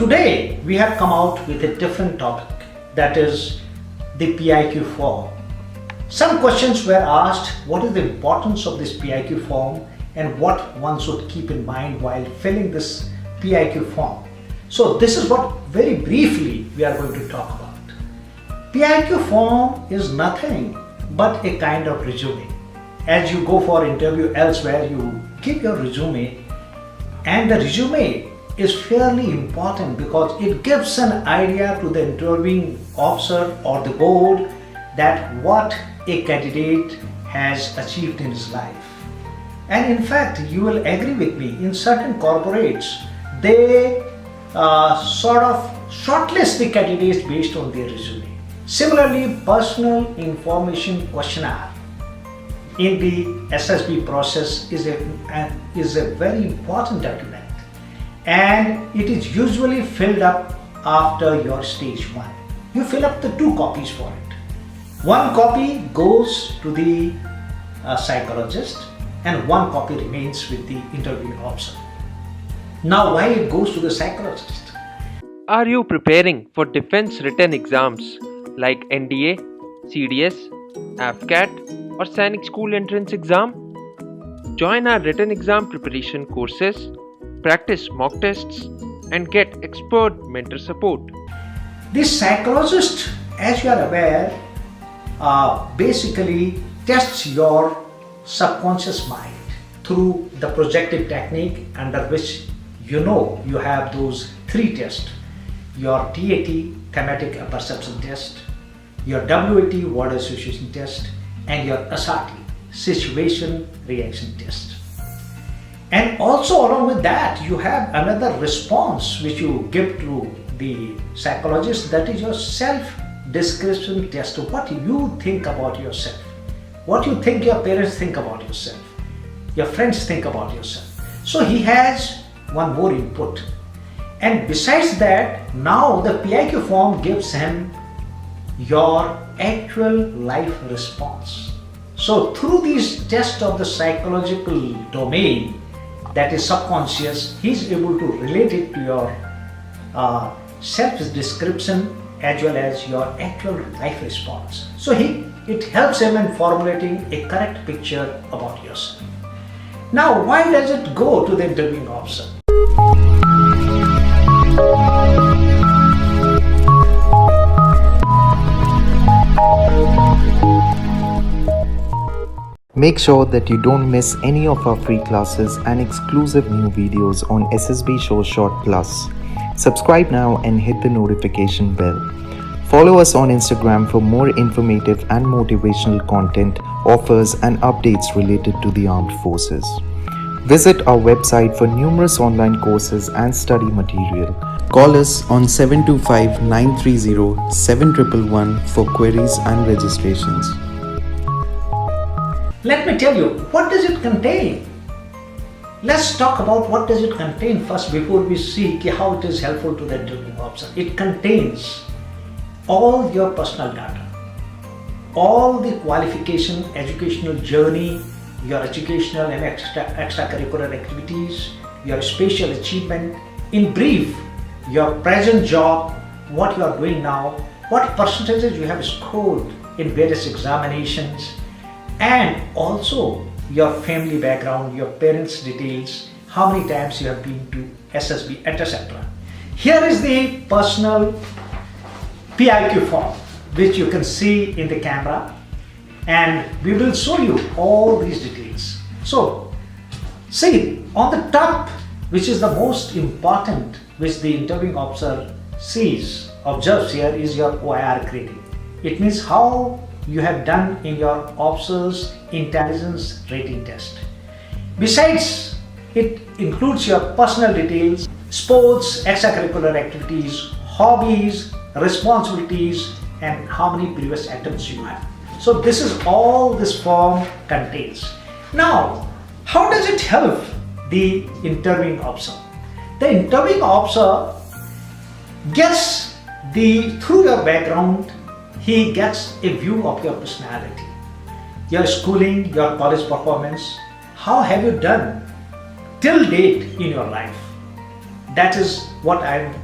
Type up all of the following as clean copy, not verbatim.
Today we have come out with a different topic, that is the PIQ form. Some questions were asked, what is the importance of this PIQ form and what one should keep in mind while filling this PIQ form. So this is what very briefly we are going to talk about. PIQ form is nothing but a kind of resume. As you go for interview elsewhere, you give your resume, and the resume is fairly important because it gives an idea to the interviewing officer or the board that what a candidate has achieved in his life. And in fact, you will agree with me, in certain corporates, they sort of shortlist the candidates based on their resume. Similarly, personal information questionnaire in the SSB process is a very important document, and it is usually filled up after your stage 1. You fill up the 2 copies for it. 1 copy goes to the psychologist and 1 copy remains with the interviewing officer. Now, why it goes to the psychologist? Are you preparing for defense written exams like NDA, CDS, AFCAT or Sainik School Entrance Exam? Join our written exam preparation courses, practice mock tests and get expert mentor support. This psychologist, as you are aware, basically tests your subconscious mind through the projective technique, under which you have those 3 tests: your TAT, thematic perception test, your WAT, word association test, and your SRT, situation reaction test. And also along with that, you have another response which you give to the psychologist, that is your self-description test. What you think about yourself, what you think your parents think about yourself, your friends think about yourself. So he has one more input. And besides that, now the PIQ form gives him your actual life response. So through these tests of the psychological domain, that is subconscious, he is able to relate it to your self-description as well as your actual life response. So it helps him in formulating a correct picture about yourself. Now, why does it go to the interviewing officer? Make sure that you don't miss any of our free classes and exclusive new videos on SSB Show Short Plus. Subscribe now and hit the notification bell. Follow us on Instagram for more informative and motivational content, offers and updates related to the armed forces. Visit our website for numerous online courses and study material. Call us on 725-930-7111 for queries and registrations. Let me tell you, what does it contain? Let's talk about what does it contain first before we see how it is helpful to the interviewing officer. It contains all your personal data, all the qualification, educational journey, your educational and extracurricular activities, your special achievement, in brief, your present job, what you are doing now, what percentages you have scored in various examinations, and also your family background, your parents' details, how many times you have been to SSB, etc. Here is the personal PIQ form, which you can see in the camera, and we will show you all these details. So, see, on the top, which is the most important, which the interviewing officer observes here, is your OIR grading. It means how you have done in your officer's intelligence rating test. Besides, it includes your personal details, sports, extracurricular activities, hobbies, responsibilities, and how many previous attempts you have. So this is all this form contains. Now, how does it help the interviewing officer? The interviewing officer gets through your background, he gets a view of your personality, your schooling, your college performance, how have you done till date in your life. That is what I'm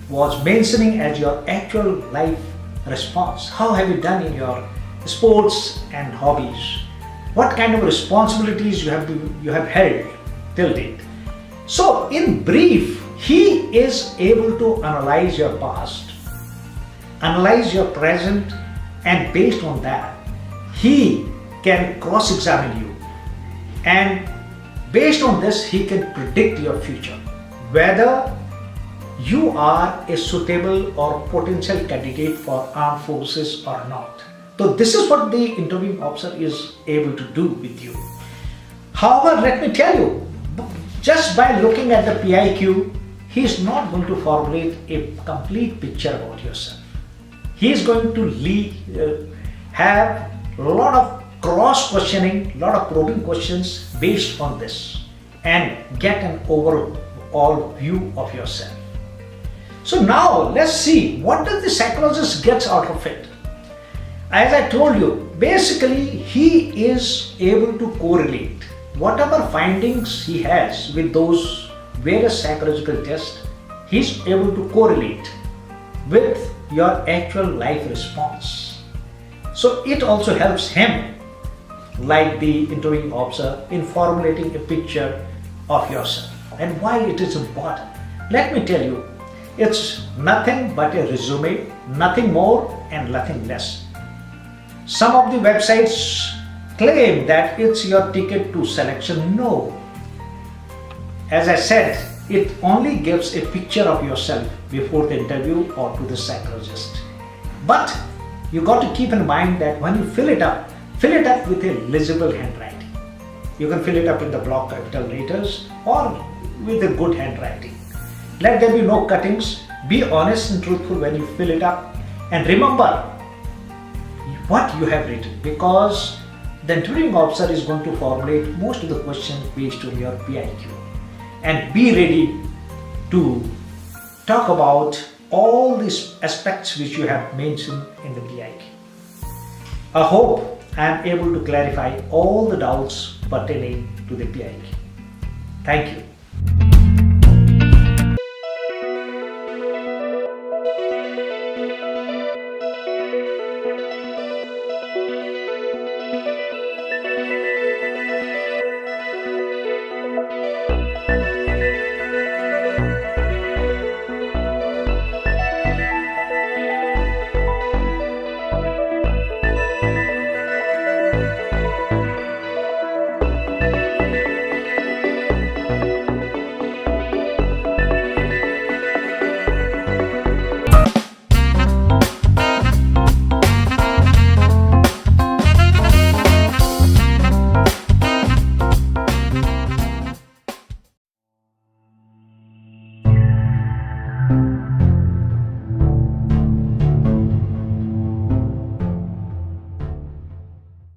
was mentioning as your actual life response. How have you done in your sports and hobbies? What kind of responsibilities you have held till date? So in brief, he is able to analyze your past, analyze your present, and based on that, he can cross-examine you. And based on this, he can predict your future, whether you are a suitable or potential candidate for armed forces or not. So this is what the interviewing officer is able to do with you. However, let me tell you, just by looking at the PIQ, he is not going to formulate a complete picture about yourself. He is going to have a lot of cross-questioning, a lot of probing questions based on this and get an overall view of yourself. So now let's see, what does the psychologist get out of it? As I told you, basically he is able to correlate whatever findings he has with those various psychological tests. He's able to correlate with your actual life response. So it also helps him, like the interviewing officer, in formulating a picture of yourself. And why it is important? Let me tell you, it's nothing but a resume, nothing more and nothing less. Some of the websites claim that it's your ticket to selection. No. As I said, it only gives a picture of yourself before the interview or to the psychologist. But you got to keep in mind that when you fill it up with a legible handwriting. You can fill it up in the block capital letters or with a good handwriting. Let there be no cuttings. Be honest and truthful when you fill it up. And remember what you have written, because the interviewing officer is going to formulate most of the questions based on your PIQ. And be ready to talk about all these aspects which you have mentioned in the PIQ. I hope I am able to clarify all the doubts pertaining to the PIQ. Thank you.